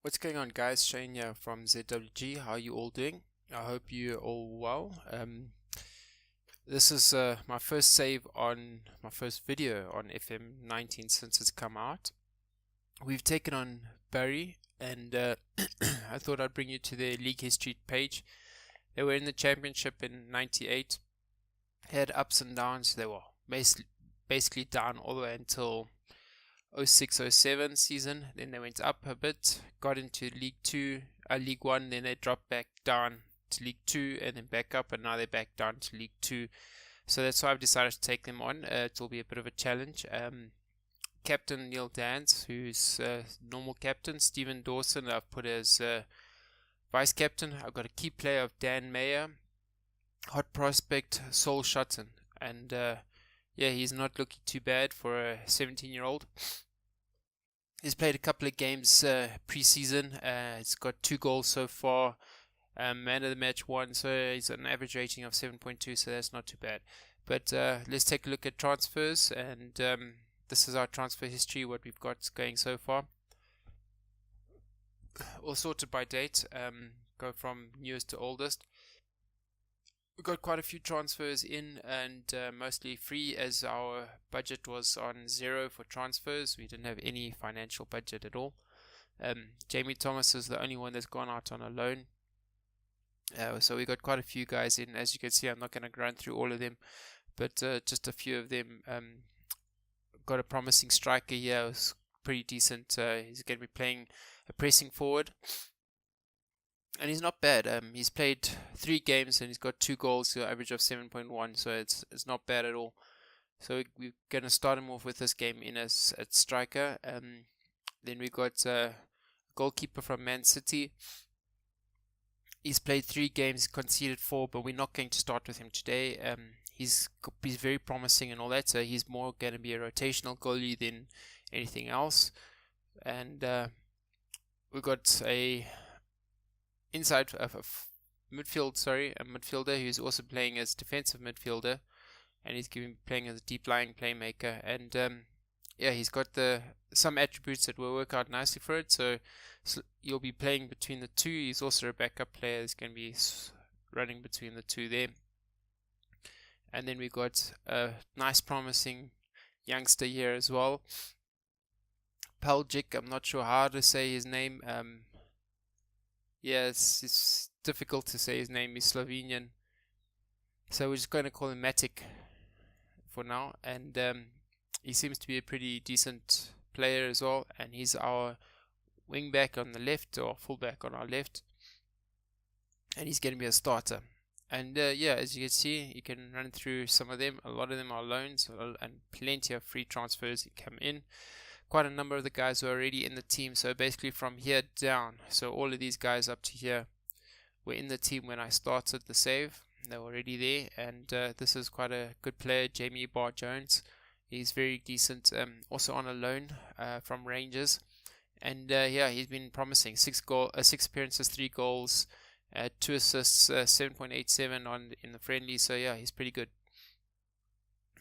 What's going on, guys? Shane here from ZWG. How are you all doing? I hope you're all well. This is my first save on my first video on FM19 since it's come out. We've taken on Bury, and I thought I'd bring you to their league history page. They were in the championship in '98. Had ups and downs. They were basically down all the way until 06-07 season. Then they went up a bit, got into League One, then they dropped back down to League Two, and then back up, and now they're back down to League Two. So that's why I've decided to take them on. It will be a bit of a challenge. Captain Neil Dance, who's normal captain. Stephen Dawson I've put as vice captain. I've got a key player of Dan Mayer, hot prospect Saul Shotton, and yeah, he's not looking too bad for a 17-year-old. He's played a couple of games pre-season. He's got 2 goals so far. Man of the match 1, so he's an average rating of 7.2, so that's not too bad. But let's take a look at transfers, and this is our transfer history, what we've got going so far. All sorted by date, go from newest to oldest. We got quite a few transfers in, and mostly free, as our budget was on 0 for transfers. We didn't have any financial budget at all. Jamie Thomas is the only one that's gone out on a loan. So we got quite a few guys in. As you can see, I'm not going to run through all of them, but just a few of them. Got a promising striker here, was pretty decent. He's going to be playing a pressing forward. And he's not bad. He's played 3 games and he's got 2 goals, so average of 7.1. So it's not bad at all. So we're going to start him off with this game in as at striker. Then we got a goalkeeper from Man City. He's played 3 games, conceded 4, but we're not going to start with him today. He's very promising and all that, so he's more going to be a rotational goalie than anything else. And we got a midfielder who's also playing as defensive midfielder, and he's playing as a deep lying playmaker. And yeah, he's got some attributes that will work out nicely for it. So you'll be playing between the two. He's also a backup player. He's going to be running between the two there. And then we got a nice, promising youngster here as well, Paljic. I'm not sure how to say his name. Yeah, it's difficult to say his name. He's Slovenian, so we're just going to call him Matic for now. And he seems to be a pretty decent player as well, and he's our wing back on the left, or full back on our left, and he's going to be a starter. And yeah, as you can see, you can run through some of them. A lot of them are loans, and plenty of free transfers come in. Quite a number of the guys were already in the team, so basically from here down, so all of these guys up to here were in the team when I started the save. They were already there, and this is quite a good player, Jamie Barr-Jones. He's very decent, also on a loan from Rangers, and yeah, he's been promising. 6 appearances, 3 goals, 2 assists, 7.87 in the friendly, so yeah, he's pretty good.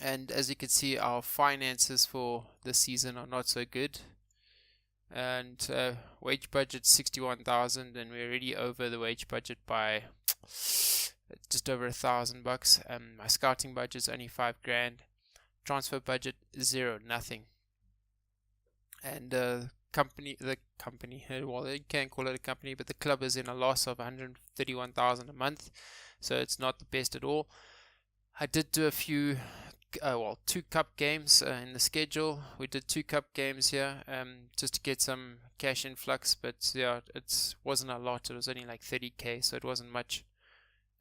And as you can see, our finances for this season are not so good. And wage budget 61,000, and we're already over the wage budget by just over $1,000. My scouting budget is only $5,000. Transfer budget 0, nothing. And the company, well, you can't call it a company, but the club is in a loss of 131,000 a month, so it's not the best at all. I did do a few 2 cup games in the schedule. We did 2 cup games here just to get some cash influx, but yeah, it wasn't a lot. It was only like 30k, so it wasn't much.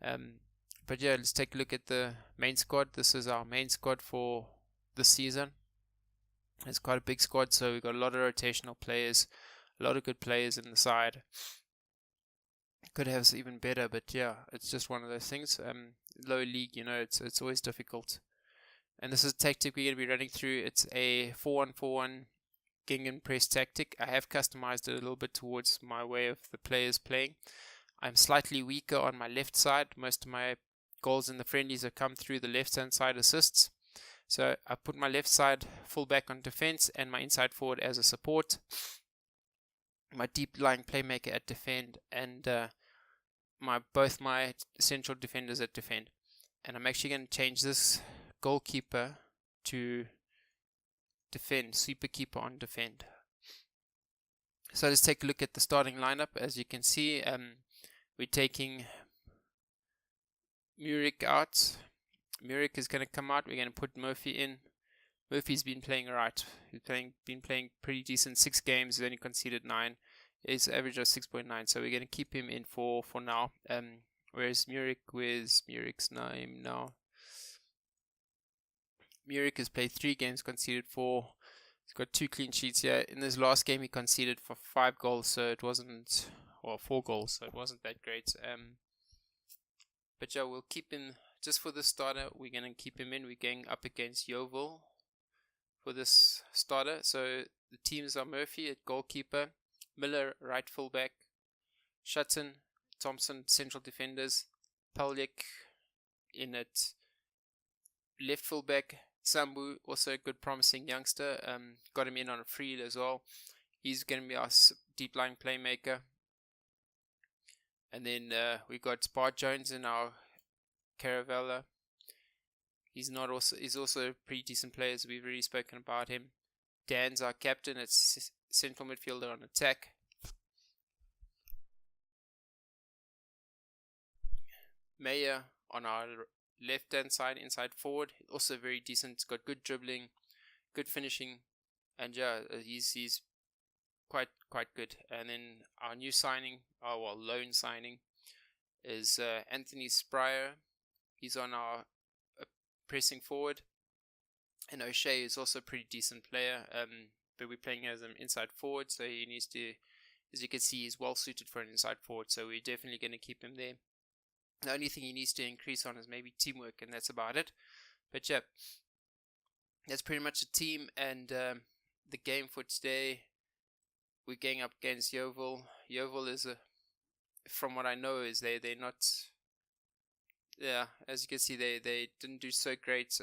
But yeah, let's take a look at the main squad. This is our main squad for this season. It's quite a big squad, so we've got a lot of rotational players, a lot of good players in the side. Could have even better, but yeah, it's just one of those things. Low league, you know, it's always difficult. And this is a tactic we're going to be running through. It's a 4-1-4-1 gegenpress tactic. I have customized it a little bit towards my way of the players playing. I'm slightly weaker on my left side. Most of my goals in the friendlies have come through the left-hand side assists. So I put my left side full back on defense and my inside forward as a support. my deep lying playmaker at defend, and both my central defenders at defend. And I'm actually going to change this goalkeeper to defend, sweeper keeper on defend. So let's take a look at the starting lineup. As you can see, we're taking Murik out. Murik is going to come out. We're going to put Murphy in. Murphy's been playing alright. He's been playing pretty decent. 6 games, he's only conceded 9. His average of 6.9. So we're going to keep him in for now. Whereas Murik, where's Murik's name now? Murik has played 3 games, conceded 4. He's got 2 clean sheets here. In this last game, he conceded for 5 goals, so it wasn't, or 4 goals, so it wasn't that great. But yeah, we'll keep him just for the starter. We're going to keep him in. We're going up against Yeovil for this starter. So the teams are Murphy at goalkeeper, Miller right fullback, Shutton, Thompson central defenders, Paljek in at left fullback, Sambu also a good promising youngster, got him in on a free as well. He's going to be our deep lying playmaker. And then we got Bart Jones in our Caravella. He's also a pretty decent player, so we've already spoken about him. Dan's our captain. It's central midfielder on attack. Mayer on our left hand side, inside forward. Also very decent. He's got good dribbling, good finishing, and yeah, he's quite good. And then our new signing, loan signing, is Anthony Spryer. He's on our pressing forward, and O'Shea is also a pretty decent player, but we're playing as an inside forward, so he needs to, as you can see, he's well suited for an inside forward, so we're definitely going to keep him there. The only thing he needs to increase on is maybe teamwork, and that's about it. But yeah, that's pretty much the team. And the game for today, we're going up against Yeovil. Yeovil is from what I know, is they're not. Yeah, as you can see, they didn't do so great.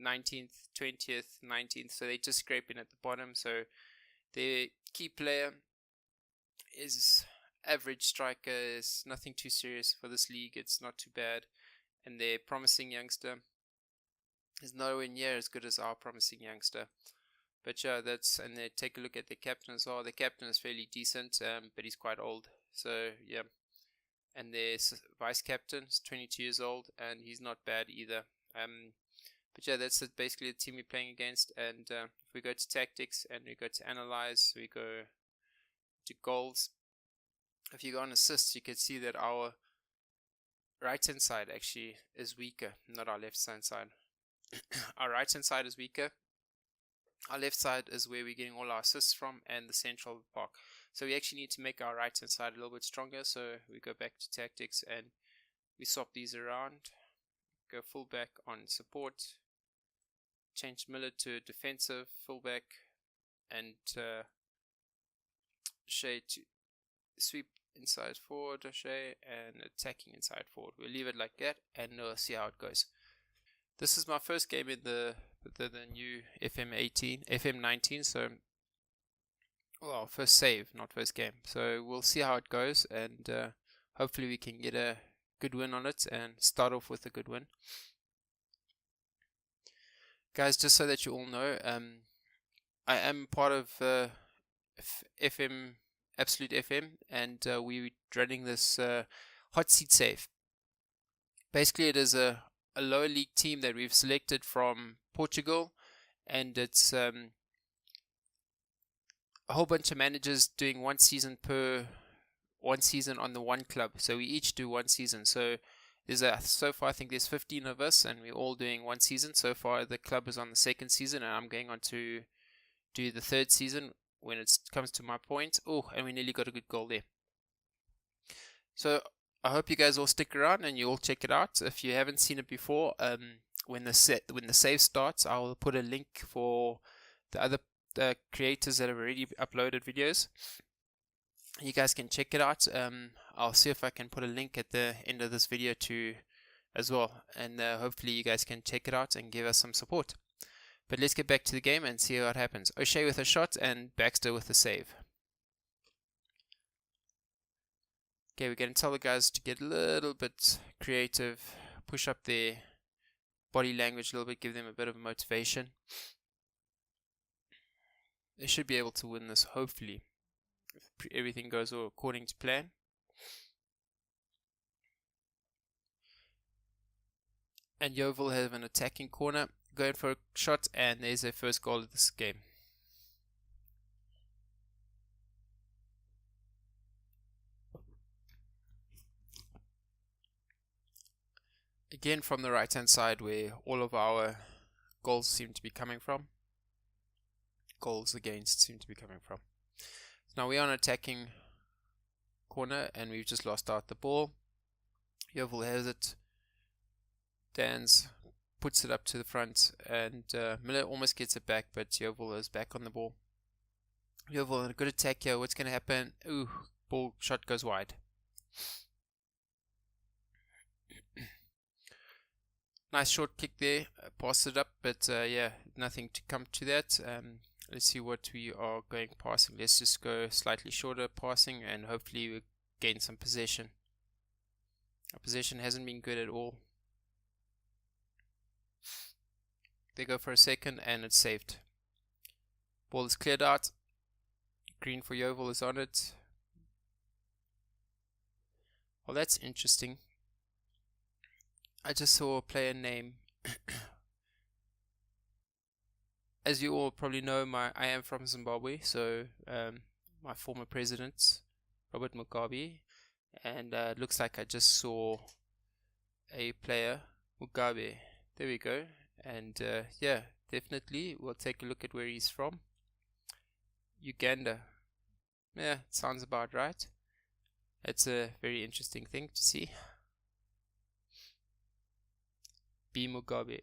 19th, 20th, 19th, so they're just scraping at the bottom. So their key player is average striker, is nothing too serious for this league. It's not too bad, and their promising youngster is nowhere near as good as our promising youngster. But yeah, and they take a look at the captain as well. The captain is fairly decent, but he's quite old. So yeah, and their vice captain is 22 years old, and he's not bad either. But yeah, that's basically the team we're playing against. And if we go to tactics and we go to analyze, we go to goals. If you go on assists, you can see that our right hand side actually is weaker, not our left hand side. Our right hand side is weaker. Our left side is where we're getting all our assists from, and the central park. So we actually need to make our right hand side a little bit stronger. So we go back to tactics and we swap these around. Go fullback on support. Change Miller to defensive fullback, and Shea to sweep inside forward, Shea, and attacking inside forward. We'll leave it like that, and we'll see how it goes. This is my first game in the new FM19. So, well, first save, not first game. So we'll see how it goes, and hopefully we can get a good win on it and start off with a good win. Guys, just so that you all know, I am part of FM, Absolute FM, and we're running this hot seat save. Basically, it is a lower league team that we've selected from Portugal, and it's a whole bunch of managers doing one season on the one club. So we each do one season. So so far I think there's 15 of us, and we're all doing one season. So far the club is on the second season, and I'm going on to do the third season when it comes to my point. Oh, and we nearly got a good goal there. So I hope you guys all stick around and you all check it out. If you haven't seen it before, when the save starts, I will put a link for the other creators that have already uploaded videos. You guys can check it out. I'll see if I can put a link at the end of this video too as well, and hopefully you guys can check it out and give us some support. But let's get back to the game and see what happens. O'Shea with a shot and Baxter with a save. Okay, we're going to tell the guys to get a little bit creative, push up their body language a little bit, give them a bit of motivation. They should be able to win this, hopefully, if everything goes according to plan. And Yeovil have an attacking corner, going for a shot, and there's their first goal of this game. Again from the right hand side where all of our goals seem to be coming from. Goals against seem to be coming from. Now we are on an attacking corner and we've just lost out the ball. Yeovil has it. Dans puts it up to the front and Miller almost gets it back, but Yeovil is back on the ball. Yeovil a good attack here. What's going to happen? Ooh, ball shot goes wide. Nice short kick there, passed it up, but yeah, nothing to come to that. Let's see what we are going passing. Let's just go slightly shorter passing and hopefully we gain some possession. Our possession hasn't been good at all. They go for a second and it's saved. Ball is cleared out. Green for Yeovil is on it. Well, that's interesting. I just saw a player name. As you all probably know, I am from Zimbabwe, so my former president, Robert Mugabe, and it looks like I just saw a player, Mugabe. There we go. And yeah, definitely we'll take a look at where he's from. Uganda. Yeah, sounds about right. It's a very interesting thing to see. B. Mugabe,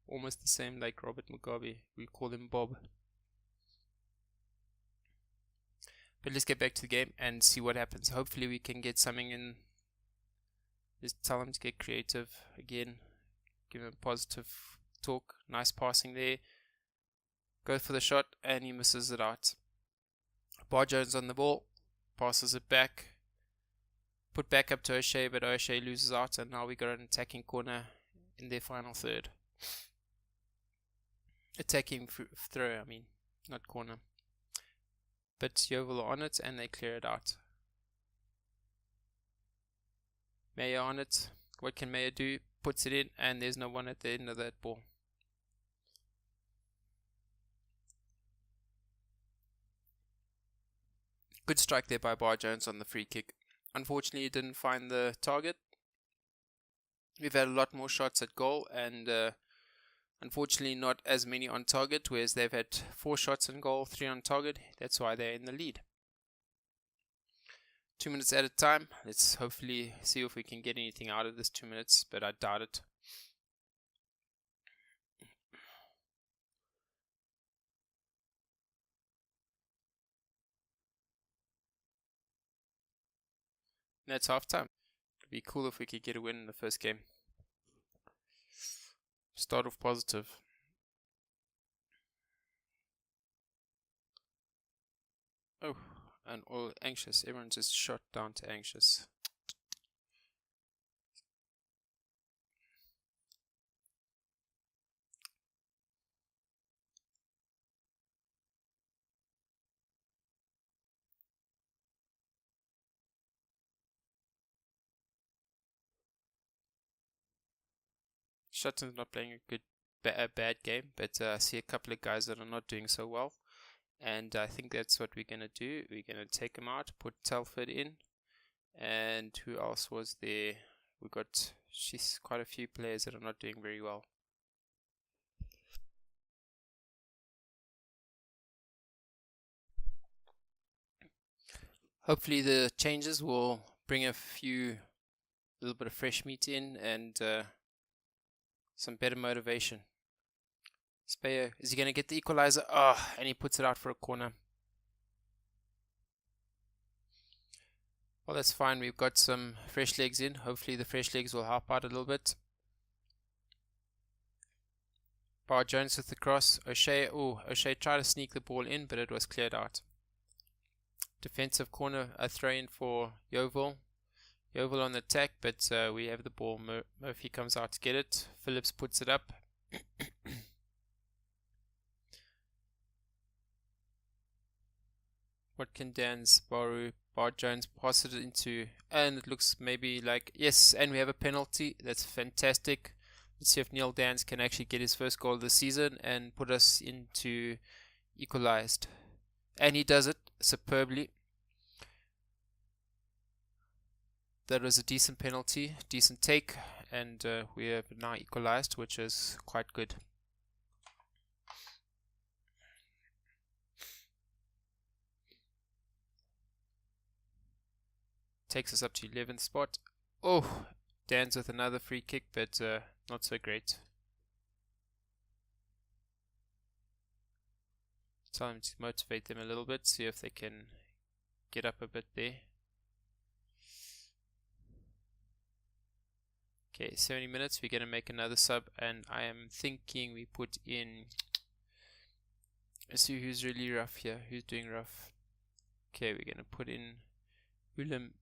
almost the same like Robert Mugabe. We call him Bob. But let's get back to the game and see what happens. Hopefully we can get something in. Just tell him to get creative again. Give him a positive talk. Nice passing there. Go for the shot and he misses it out. Bar Jones on the ball. Passes it back. Put back up to O'Shea, but O'Shea loses out and now we got an attacking corner in their final third. Attacking throw, I mean, not corner. But Yeovil are on it and they clear it out. Meyer on it. What can Meyer do? Puts it in and there's no one at the end of that ball. Good strike there by Bar Jones on the free kick. Unfortunately, he didn't find the target. We've had a lot more shots at goal and unfortunately not as many on target, whereas they've had 4 shots on goal, 3 on target. That's why they're in the lead. 2 minutes at a time. Let's hopefully see if we can get anything out of this 2 minutes, but I doubt it. That's half time. It'd be cool if we could get a win in the first game. Start off positive. Oh, and all anxious. Everyone just shot down to anxious. Shutton's not playing a bad game, but I see a couple of guys that are not doing so well. And I think that's what we're going to do. We're going to take him out, put Telford in. And who else was there? We got quite a few players that are not doing very well. Hopefully the changes will bring a little bit of fresh meat in and some better motivation. Speyer, is he going to get the equalizer? Oh, and he puts it out for a corner. Well, that's fine. We've got some fresh legs in. Hopefully the fresh legs will help out a little bit. Bar Jones with the cross. O'Shea tried to sneak the ball in, but it was cleared out. Defensive corner, a throw in for Yeovil. Yeovil on the attack, but we have the ball. Murphy comes out to get it. Phillips puts it up. What can Dan's Bar Jones pass it into? And it looks maybe like, yes, and we have a penalty. That's fantastic. Let's see if Neil Dans can actually get his first goal of the season and put us into equalized. And he does it superbly. That was a decent penalty, decent take, and we have now equalized, which is quite good. Takes us up to 11th spot. Oh, Dan's with another free kick, but not so great. Time to motivate them a little bit, see if they can get up a bit there. Okay, 70 minutes, we're going to make another sub, and I am thinking we put in, let's see who's really rough here, who's doing rough. Okay, we're going to put in Hulim.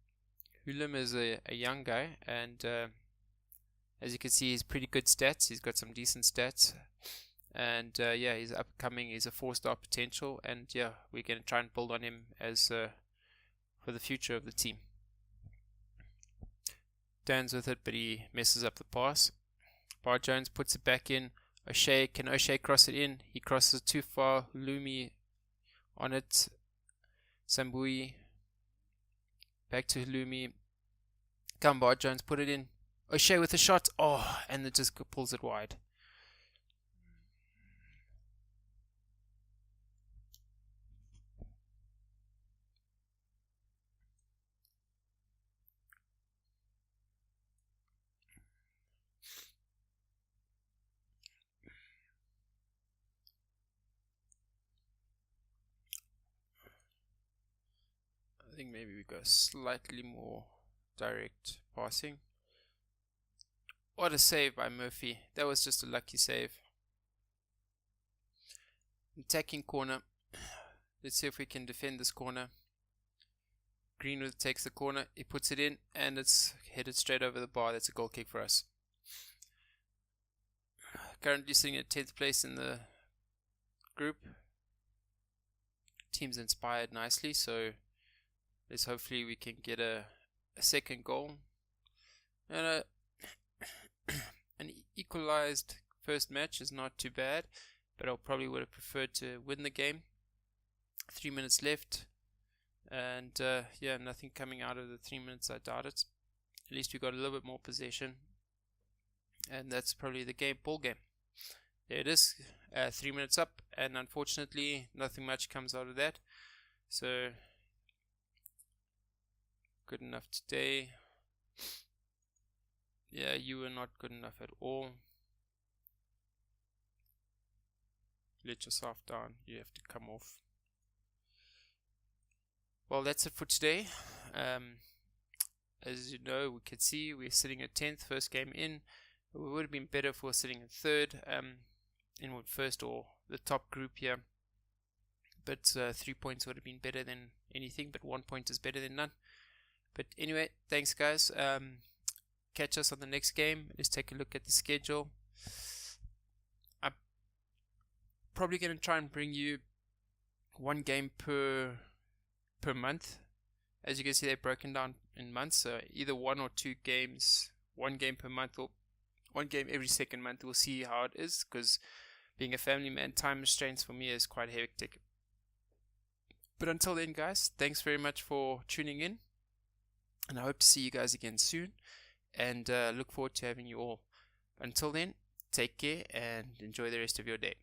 Hulim is a young guy, and as you can see, he's pretty good stats, he's got some decent stats, and yeah, he's upcoming, he's a 4-star potential, and yeah, we're going to try and build on him as for the future of the team. Dan's with it, but he messes up the pass. Bar Jones puts it back in. O'Shea, can O'Shea cross it in? He crosses it too far. Lumi on it. Sambui. Back to Lumi. Come, Bar Jones, put it in. O'Shea with a shot. Oh, and it just pulls it wide. I think maybe we go slightly more direct passing. What a save by Murphy. That was just a lucky save. Attacking corner. Let's see if we can defend this corner. Greenwood takes the corner, he puts it in, and it's headed straight over the bar. That's a goal kick for us. Currently sitting at 10th place in the group. Team's inspired nicely, so let's hopefully we can get a second goal. And an equalized first match is not too bad, but I probably would have preferred to win the game. 3 minutes left, and yeah, nothing coming out of the 3 minutes, I doubt it. At least we got a little bit more possession, and that's probably the ball game. There it is, 3 minutes up, and unfortunately nothing much comes out of that. So good enough today. Yeah, you were not good enough at all. Let yourself down, you have to come off. Well, that's it for today. As you know, we could see we're sitting at 10th, first game in. It would have been better if we were sitting at 3rd, in first or the top group here. But 3 points would have been better than anything, but 1 point is better than none. But anyway, thanks guys. Catch us on the next game. Let's take a look at the schedule. I'm probably going to try and bring you 1 game per month. As you can see, they're broken down in months, so either 1 or 2 games, 1 game per month or 1 game every second month. We'll see how it is, because being a family man, time restraints for me is quite hectic. But until then guys, thanks very much for tuning in, and I hope to see you guys again soon, and look forward to having you all. Until then, take care and enjoy the rest of your day.